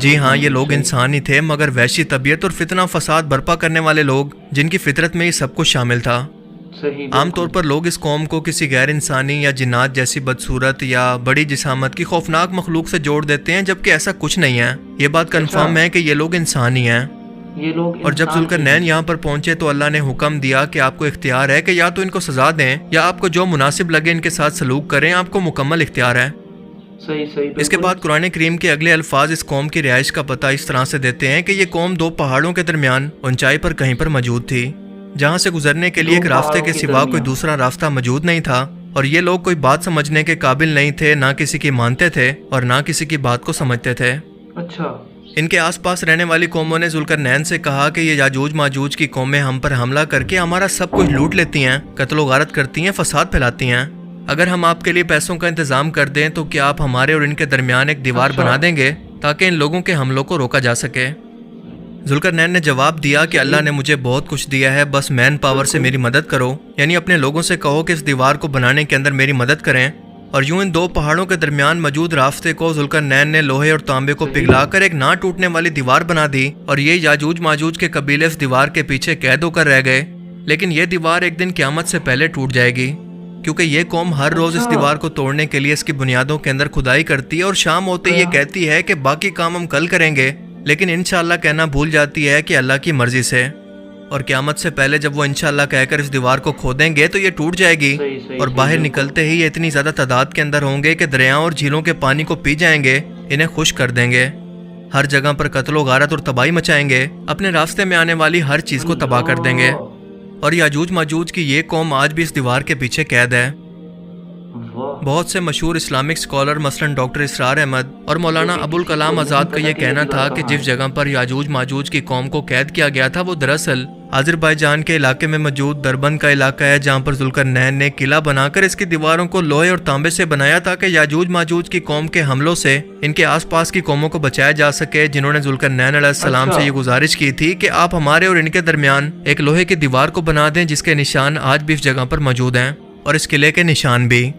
جی ہاں، یہ لوگ انسان ہی تھے مگر وحشی طبیعت اور فتنہ فساد برپا کرنے والے لوگ، جن کی فطرت میں یہ سب کچھ شامل تھا۔ عام طور پر لوگ اس قوم کو کسی غیر انسانی یا جنات جیسی بدصورت یا بڑی جسامت کی خوفناک مخلوق سے جوڑ دیتے ہیں، جبکہ ایسا کچھ نہیں ہے۔ یہ بات کنفرم ہے کہ یہ لوگ انسان ہی ہیں۔ اور جب ذوالقرنین یہاں پر پہنچے تو اللہ نے حکم دیا کہ آپ کو اختیار ہے کہ یا تو ان کو سزا دیں یا آپ کو جو مناسب لگے ان کے ساتھ سلوک کریں، آپ کو مکمل اختیار ہے۔ اس کے بعد قرآن کریم کے اگلے الفاظ اس قوم کی رہائش کا پتہ اس طرح سے دیتے ہیں کہ یہ قوم دو پہاڑوں کے درمیان اونچائی پر کہیں پر موجود تھی، جہاں سے گزرنے کے لیے ایک راستے کے سوا کوئی دوسرا راستہ موجود نہیں تھا، اور یہ لوگ کوئی بات سمجھنے کے قابل نہیں تھے، نہ کسی کی مانتے تھے اور نہ کسی کی بات کو سمجھتے تھے۔ ان کے آس پاس رہنے والی قوموں نے ذوالقرنین سے کہا کہ یہ یاجوج ماجوج کی قومیں ہم پر حملہ کر کے ہمارا سب کچھ لوٹ لیتی ہیں، قتل و غارت کرتی ہیں، فساد پھیلاتی ہیں۔ اگر ہم آپ کے لیے پیسوں کا انتظام کر دیں تو کیا آپ ہمارے اور ان کے درمیان ایک دیوار بنا دیں گے تاکہ ان لوگوں کے حملوں کو روکا جا سکے؟ ذوالقرنین نے جواب دیا کہ اللہ نے مجھے بہت کچھ دیا ہے، بس مین پاور سے میری مدد کرو، یعنی اپنے لوگوں سے کہو کہ اس دیوار کو بنانے کے اندر میری مدد کریں۔ اور یوں ان دو پہاڑوں کے درمیان موجود راستے کو ذوالقرنین نے لوہے اور تانبے کو پگھلا کر ایک نہ ٹوٹنے والی دیوار بنا دی، اور یہ یاجوج ماجوج کے قبیلے اس دیوار کے پیچھے قید ہو کر رہ گئے۔ لیکن یہ دیوار ایک دن قیامت سے پہلے ٹوٹ جائے گی، کیونکہ یہ قوم ہر روز اس دیوار کو توڑنے کے لیے اس کی بنیادوں کے اندر کھدائی کرتی ہے، اور شام ہوتے یہ کہتی ہے کہ باقی کام ہم کل کریں گے، لیکن انشاءاللہ کہنا بھول جاتی ہے کہ اللہ کی مرضی سے۔ اور قیامت سے پہلے جب وہ انشاءاللہ کہہ کر اس دیوار کو کھودیں گے تو یہ ٹوٹ جائے گی، اور باہر نکلتے ہی یہ اتنی زیادہ تعداد کے اندر ہوں گے کہ دریاؤں اور جھیلوں کے پانی کو پی جائیں گے، انہیں خشک کر دیں گے، ہر جگہ پر قتل و غارت اور تباہی مچائیں گے، اپنے راستے میں آنے والی ہر چیز کو تباہ کر دیں گے۔ اور یاجوج ماجوج کی یہ قوم آج بھی اس دیوار کے پیچھے قید ہے۔ بہت سے مشہور اسلامک سکولر مثلاً ڈاکٹر اسرار احمد اور مولانا ابوالکلام آزاد کا یہ کہنا تھا کہ جس جگہ پر یاجوج ماجوج کی قوم کو قید کیا گیا تھا وہ دراصل آذربائیجان کے علاقے میں موجود دربند کا علاقہ ہے، جہاں پر ذوالقرنین نے قلعہ بنا کر اس کی دیواروں کو لوہے اور تانبے سے بنایا تاکہ یاجوج ماجوج کی قوم کے حملوں سے ان کے آس پاس کی قوموں کو بچایا جا سکے، جنہوں نے ذوالقرنین علیہ السلام سے یہ گزارش کی تھی کہ آپ ہمارے اور ان کے درمیان ایک لوہے کی دیوار کو بنا دیں جس کے نشان آج بھی اس جگہ پر موجود ہیں، اور اس قلعے کے نشان بھی۔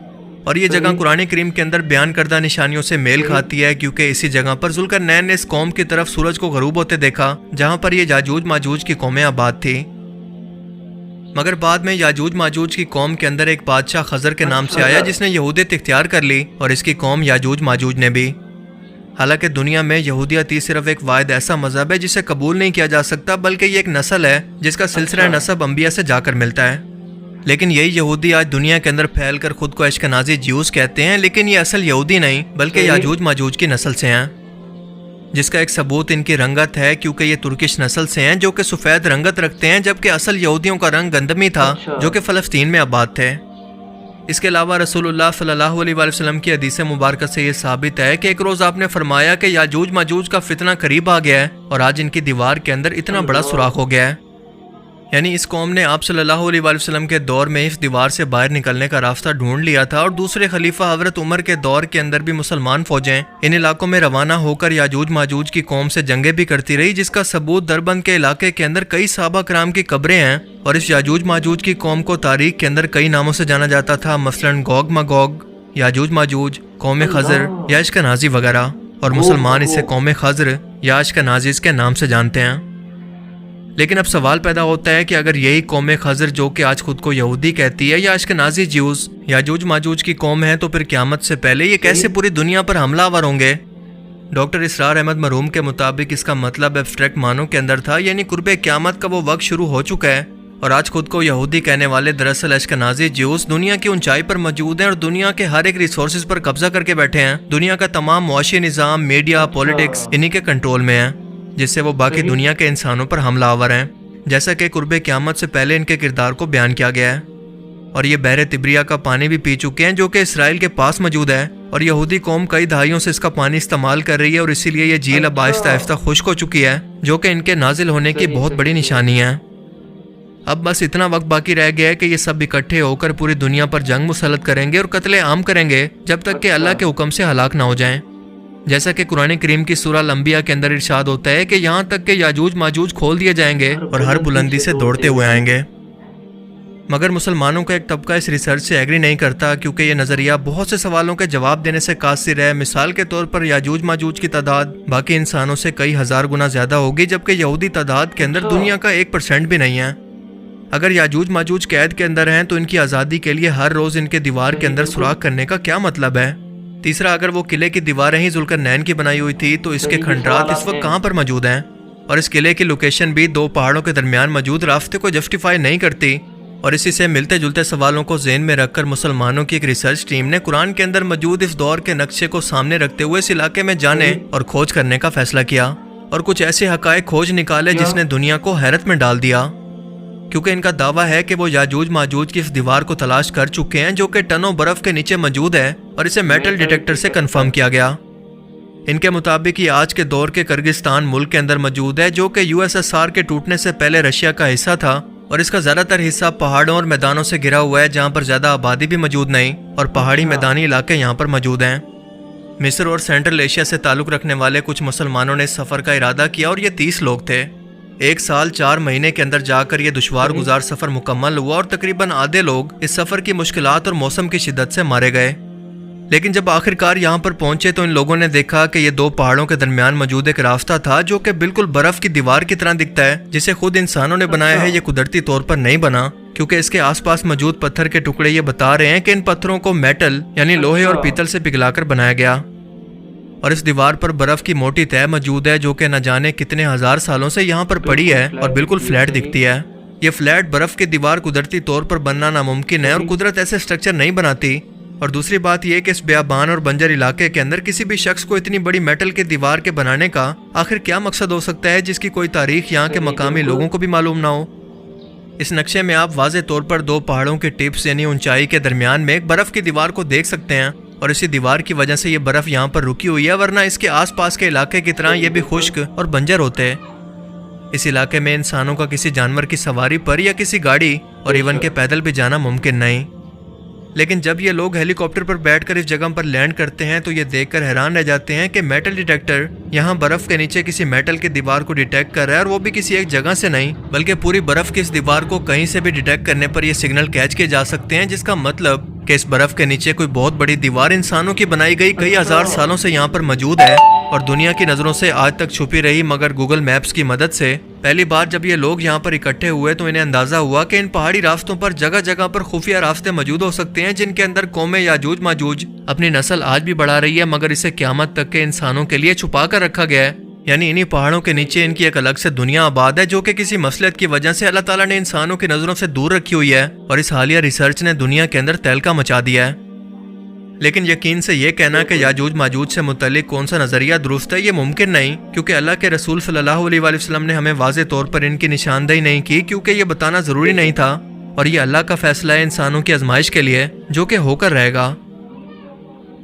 اور یہ جگہ قرآن کریم کے اندر بیان کردہ نشانیوں سے میل کھاتی ہے، کیونکہ اسی جگہ پر ذوالقرنین نے اس قوم کی طرف سورج کو غروب ہوتے دیکھا جہاں پر یہ یاجوج ماجوج کی قومیں آباد تھی۔ مگر بعد میں یاجوج ماجوج کی قوم کے اندر ایک بادشاہ خضر کے نام سے آیا جس نے یہودیت اختیار کر لی، اور اس کی قوم یاجوج ماجوج نے بھی۔ حالانکہ دنیا میں یہودیت ہی صرف ایک واحد ایسا مذہب ہے جسے قبول نہیں کیا جا سکتا، بلکہ یہ ایک نسل ہے جس کا سلسلہ نسب انبیاء سے جا کر ملتا ہے۔ لیکن یہی یہودی آج دنیا کے اندر پھیل کر خود کو اشکنازی جیوز کہتے ہیں، لیکن یہ اصل یہودی نہیں بلکہ یاجوج ماجوج کی نسل سے ہیں، جس کا ایک ثبوت ان کی رنگت ہے، کیونکہ یہ ترکش نسل سے ہیں جو کہ سفید رنگت رکھتے ہیں، جبکہ اصل یہودیوں کا رنگ گندمی تھا جو کہ فلسطین میں آباد تھے۔ اس کے علاوہ رسول اللہ صلی اللہ علیہ وآلہ وسلم کی حدیث مبارکہ سے یہ ثابت ہے کہ ایک روز آپ نے فرمایا کہ یاجوج ماجوج کا فتنہ قریب آ گیا ہے، اور آج ان کی دیوار کے اندر اتنا بڑا سوراخ ہو گیا ہے۔ یعنی اس قوم نے آپ صلی اللہ علیہ وآلہ وسلم کے دور میں اس دیوار سے باہر نکلنے کا راستہ ڈھونڈ لیا تھا، اور دوسرے خلیفہ حضرت عمر کے دور کے اندر بھی مسلمان فوجیں ان علاقوں میں روانہ ہو کر یاجوج ماجوج کی قوم سے جنگیں بھی کرتی رہی، جس کا ثبوت دربند کے علاقے کے اندر کئی صحابہ کرام کی قبریں ہیں۔ اور اس یاجوج ماجوج کی قوم کو تاریخ کے اندر کئی ناموں سے جانا جاتا تھا، مثلاً گوگ ماگوگ، یاجوج ماجوج، قوم خضر یا اشکنازی وغیرہ، اور مسلمان اسے قوم خضر یا اشکنازیز کے نام سے جانتے ہیں۔ لیکن اب سوال پیدا ہوتا ہے کہ اگر یہی قوم خضر جو کہ آج خود کو یہودی کہتی ہے یا اشکنازی جیوز یاجوج ماجوج کی قوم ہے، تو پھر قیامت سے پہلے یہ کیسے پوری دنیا پر حملہ آور ہوں گے؟ ڈاکٹر اسرار احمد مرحوم کے مطابق اس کا مطلب ایبسٹریکٹ معنوں کے اندر تھا، یعنی قرب قیامت کا وہ وقت شروع ہو چکا ہے، اور آج خود کو یہودی کہنے والے دراصل اشکنازی جیوز دنیا کی اونچائی پر موجود ہیں اور دنیا کے ہر ایک ریسورسز پر قبضہ کر کے بیٹھے ہیں۔ دنیا کا تمام معاشی نظام، میڈیا، پولیٹکس انہی کے کنٹرول میں ہے، جس سے وہ باقی دنیا کے انسانوں پر حملہ آور ہیں، جیسا کہ قرب قیامت سے پہلے ان کے کردار کو بیان کیا گیا ہے۔ اور یہ بحر تبریہ کا پانی بھی پی چکے ہیں جو کہ اسرائیل کے پاس موجود ہے، اور یہودی قوم کئی دہائیوں سے اس کا پانی استعمال کر رہی ہے، اور اسی لیے یہ جھیل اب آہستہ آہستہ خشک ہو چکی ہے، جو کہ ان کے نازل ہونے کی بہت بڑی نشانی ہے۔ اب بس اتنا وقت باقی رہ گیا ہے کہ یہ سب اکٹھے ہو کر پوری دنیا پر جنگ مسلط کریں گے اور قتل عام کریں گے، جب تک کہ اللہ کے حکم سے ہلاک نہ ہو جائیں، جیسا کہ قرآن کریم کی سورہ الانبیاء کے اندر ارشاد ہوتا ہے کہ یہاں تک کہ یاجوج ماجوج کھول دیے جائیں گے اور ہر بلندی سے دوڑتے ہوئے آئیں گے۔ مگر مسلمانوں کا ایک طبقہ اس ریسرچ سے ایگری نہیں کرتا کیونکہ یہ نظریہ بہت سے سوالوں کے جواب دینے سے قاصر ہے۔ مثال کے طور پر یاجوج ماجوج کی تعداد باقی انسانوں سے کئی ہزار گنا زیادہ ہوگی، جبکہ یہودی تعداد کے اندر دنیا کا 1% بھی نہیں ہے۔ اگر یاجوج ماجوج قید کے اندر ہیں تو ان کی آزادی کے لیے ہر روز ان کے دیوار کے اندر سوراخ کرنے کا کیا مطلب ہے؟ تیسرا، اگر وہ قلعے کی دیواریں ہی ذوالقرنین کی بنائی ہوئی تھی تو اس کے کھنڈرات اس وقت کہاں پر موجود ہیں؟ اور اس قلعے کی لوکیشن بھی 2 پہاڑوں کے درمیان موجود راستے کو جسٹیفائی نہیں کرتی۔ اور اسی سے ملتے جلتے سوالوں کو ذہن میں رکھ کر مسلمانوں کی ایک ریسرچ ٹیم نے قرآن کے اندر موجود اس دور کے نقشے کو سامنے رکھتے ہوئے اس علاقے میں جانے اور کھوج کرنے کا فیصلہ کیا، اور کچھ ایسے حقائق کھوج نکالے جس نے دنیا کو حیرت میں ڈال دیا، کیونکہ ان کا دعویٰ ہے کہ وہ یاجوج ماجوج کی اس دیوار کو تلاش کر چکے ہیں جو کہ ٹنوں برف کے نیچے موجود ہے، اور اسے میٹل ڈیٹیکٹر سے کنفرم کیا گیا۔ ان کے مطابق یہ آج کے دور کے کرگستان ملک کے اندر موجود ہے، جو کہ USSR کے ٹوٹنے سے پہلے رشیا کا حصہ تھا، اور اس کا زیادہ تر حصہ پہاڑوں اور میدانوں سے گھرا ہوا ہے جہاں پر زیادہ آبادی بھی موجود نہیں، اور پہاڑی میدانی علاقے یہاں پر موجود ہیں۔ مصر اور سینٹرل ایشیا سے تعلق رکھنے والے کچھ مسلمانوں نے اس سفر کا ارادہ کیا، اور یہ 30 لوگ تھے۔ 1 سال 4 مہینے کے اندر جا کر یہ دشوار گزار سفر مکمل ہوا، اور تقریباً آدھے لوگ اس سفر کی مشکلات اور موسم کی شدت سے مارے گئے۔ لیکن جب آخر کار یہاں پر پہنچے تو ان لوگوں نے دیکھا کہ یہ 2 پہاڑوں کے درمیان موجود ایک راستہ تھا جو کہ بالکل برف کی دیوار کی طرح دکھتا ہے، جسے خود انسانوں نے بنایا ہے، یہ قدرتی طور پر نہیں بنا، کیونکہ اس کے آس پاس موجود پتھر کے ٹکڑے یہ بتا رہے ہیں کہ ان پتھروں کو میٹل یعنی لوہے اور پیتل سے پگھلا کر بنایا گیا۔ اور اس دیوار پر برف کی موٹی تہہ موجود ہے جو کہ نہ جانے کتنے ہزار سالوں سے یہاں پر پڑی ہے اور بالکل فلیٹ دکھتی ہے۔ یہ فلیٹ برف کی دیوار قدرتی طور پر بننا ناممکن ہے، اور قدرت ایسے سٹرکچر نہیں بناتی۔ اور دوسری بات یہ کہ اس بیابان اور بنجر علاقے کے اندر کسی بھی شخص کو اتنی بڑی میٹل کی دیوار کے بنانے کا آخر کیا مقصد ہو سکتا ہے جس کی کوئی تاریخ یہاں کے مقامی لوگوں کو بھی معلوم نہ ہو۔ اس نقشے میں آپ واضح طور پر 2 پہاڑوں کے ٹپس یعنی اونچائی کے درمیان میں ایک برف کی دیوار کو دیکھ سکتے ہیں، اور اسی دیوار کی وجہ سے یہ برف یہاں پر رکی ہوئی ہے، ورنہ اس کے آس پاس کے علاقے کی طرح یہ بھی خشک اور بنجر ہوتے۔ اس علاقے میں انسانوں کا کسی جانور کی سواری پر یا کسی گاڑی اور ایون کے پیدل بھی جانا ممکن نہیں۔ لیکن جب یہ لوگ ہیلی کاپٹر پر بیٹھ کر اس جگہ پر لینڈ کرتے ہیں تو یہ دیکھ کر حیران رہ جاتے ہیں کہ میٹل ڈیٹیکٹر یہاں برف کے نیچے کسی میٹل کی دیوار کو ڈیٹیکٹ کر رہا ہے، اور وہ بھی کسی ایک جگہ سے نہیں بلکہ پوری برف کی اس دیوار کو کہیں سے بھی ڈیٹیکٹ کرنے پر یہ سگنل کیچ کیے جا سکتے ہیں، جس کا مطلب کہ اس برف کے نیچے کوئی بہت بڑی دیوار انسانوں کی بنائی گئی کئی ہزار سالوں سے یہاں پر موجود ہے، اور دنیا کی نظروں سے آج تک چھپی رہی، مگر گوگل میپس کی مدد سے پہلی بار جب یہ لوگ یہاں پر اکٹھے ہوئے تو انہیں اندازہ ہوا کہ ان پہاڑی راستوں پر جگہ جگہ پر خفیہ راستے موجود ہو سکتے ہیں جن کے اندر قومیں یاجوج ماجوج اپنی نسل آج بھی بڑھا رہی ہے، مگر اسے قیامت تک کے انسانوں کے لیے چھپا کر رکھا گیا ہے۔ یعنی انہی پہاڑوں کے نیچے ان کی ایک الگ سے دنیا آباد ہے جو کہ کسی مصلحت کی وجہ سے اللہ تعالیٰ نے انسانوں کی نظروں سے دور رکھی ہوئی ہے، اور اس حالیہ ریسرچ نے دنیا کے اندر تہلکہ مچا دیا ہے۔ لیکن یقین سے یہ کہنا کہ یاجوج ماجوج سے متعلق کون سا نظریہ درست ہے یہ ممکن نہیں، کیونکہ اللہ کے رسول صلی اللہ علیہ وآلہ وسلم نے ہمیں واضح طور پر ان کی نشاندہی نہیں کی، کیونکہ یہ بتانا ضروری نہیں تھا، اور یہ اللہ کا فیصلہ ہے انسانوں کی آزمائش کے لیے جو کہ ہو کر رہے گا۔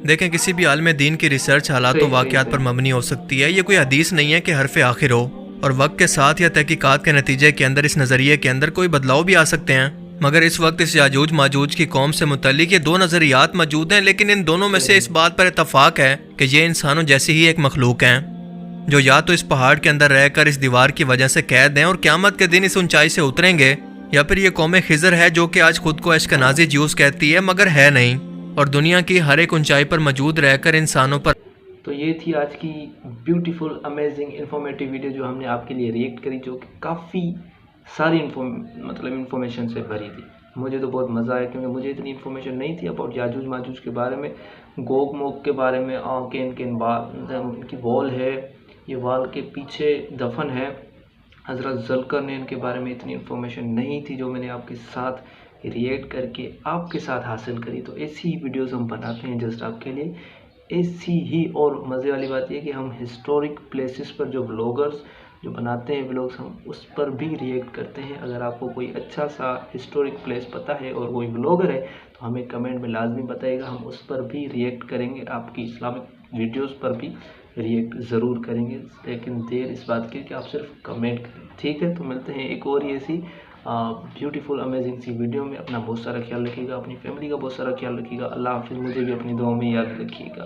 دیکھیں، کسی بھی عالم دین کی ریسرچ حالات و واقعات پر مبنی ہو سکتی ہے، یہ کوئی حدیث نہیں ہے کہ حرف آخر ہو، اور وقت کے ساتھ یا تحقیقات کے نتیجے کے اندر اس نظریے کے اندر کوئی بدلاؤ بھی آ سکتے ہیں، مگر اس وقت اس یاجوج ماجوج کی قوم سے متعلق یہ 2 نظریات موجود ہیں، لیکن ان دونوں میں سے اس بات پر اتفاق ہے کہ یہ انسانوں جیسی ہی ایک مخلوق ہیں جو یا تو اس پہاڑ کے اندر رہ کر اس دیوار کی وجہ سے قید ہیں اور قیامت کے دن اس اونچائی سے اتریں گے، یا پھر یہ قوم خضر ہے جو کہ آج خود کو اشکنازی جیوز کہتی ہے مگر ہے نہیں، اور دنیا کی ہر ایک اونچائی پر موجود رہ کر انسانوں پر۔ تو یہ تھی آج کی بیوٹیفل امیزنگ انفارمیٹیو ویڈیو جو ہم نے آپ کے لیے ریئیکٹ کری، جو کہ کافی ساری انفارمیشن سے بھری تھی۔ مجھے تو بہت مزہ آیا کیونکہ مجھے اتنی انفارمیشن نہیں تھی اباؤٹ یاجوج ماجوج کے بارے میں، گوگ موگ کے بارے میں، ان کی وال ہے، یہ وال کے پیچھے دفن ہے حضرت ذوالقرنین کے بارے میں اتنی انفارمیشن نہیں تھی جو میں نے آپ کے ساتھ ریئیکٹ کر کے آپ کے ساتھ حاصل کری۔ تو ایسی ہی ویڈیوز ہم بناتے ہیں جسٹ آپ کے لیے، ایسی ہی۔ اور مزے والی بات یہ کہ ہم ہسٹورک پلیسز پر جو بلاگرز جو بناتے ہیں ولاگس، ہم اس پر بھی ریئیکٹ کرتے ہیں۔ اگر آپ کو کوئی اچھا سا ہسٹورک پلیس پتہ ہے اور کوئی بلاگر ہے تو ہمیں کمنٹ میں لازمی بتائے گا، ہم اس پر بھی ریئیکٹ کریں گے، آپ کی اسلامک ویڈیوز پر بھی ریئیکٹ ضرور کریں گے، لیکن دیر اس بات کی کہ آپ صرف کمنٹ کریں، ٹھیک ہے؟ تو ملتے ہیں ایک اور ایسی بیوٹیفل امیزنگ سی ویڈیو میں۔ اپنا بہت سارا خیال رکھیے گا، اپنی فیملی کا بہت سارا خیال رکھیے گا۔ اللہ حافظ، مجھے بھی اپنی دعاؤں میں یاد رکھیے گا۔